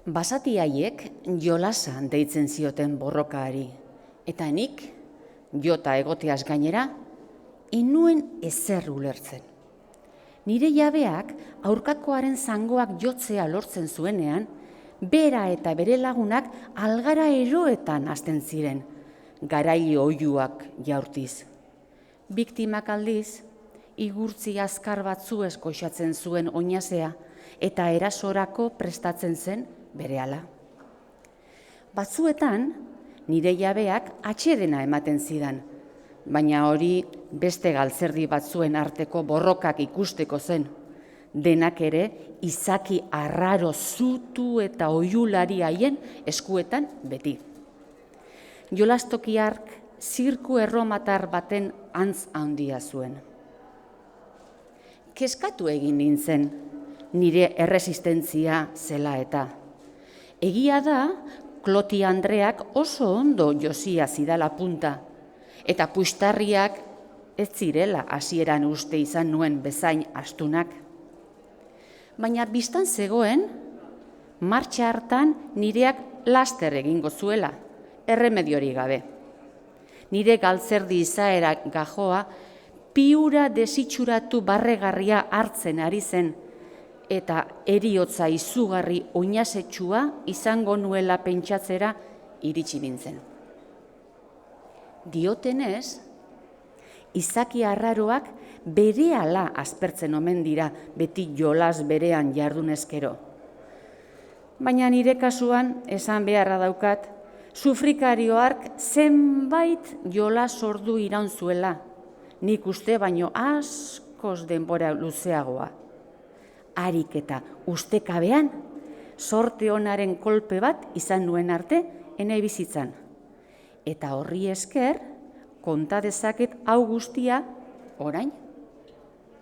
Basati haiek jolasa deitzen zioten borrokaari, eta nik, jota egoteaz gainera, enuen ezer ulertzen. Nire jabeak aurkakoaren zangoak jotzea lortzen zuenean, bera eta bere lagunak algara eroetan hasten ziren, garaile oihuak jaurtiz. Biktimak aldiz, igurtzi azkar batzu eskoixatzen zuen oinazea eta erasorako prestatzen zen berehala. Batzuetan, nire jabeak atsedena ematen zidan, baina hori beste galtzerdi batzuen arteko borrokak ikusteko zen. Denak ere izaki arraro zutu eta oihulari haien eskuetan beti. Jolastoki hark zirku erromatar baten antz handia zuen. Kezkatu egin nintzen, nire erresistentzia zela eta. Egia da, Kloti Andreak oso ondo josia zidala punta, eta puxtarriak ez zirela hasieran uste izan nuen bezain astunak. Baina biztan zegoen, martxa hartan nireak laster egingo zuela, erremediori gabe. Nire galtzerdi izaera gajoa piura desitxuratu barregarria hartzen ari zen, eta heriotza izugarri oinazetsua izango nuela pentsatzera iritsi nintzen. Diotenez, izaki arraroak berehala aspertzen omen dira beti jolas berean jardunezkero. Baina nire kasuan esan beharra daukat, sufrikario hark zenbait jolas ordu iraun zuela, nik uste baino askoz denbora luzeagoa. Harik eta ustekabean, sorte onaren kolpe bat izan nuen arte ene bizitzan. Eta horri esker, konta dezaket hau guztia orain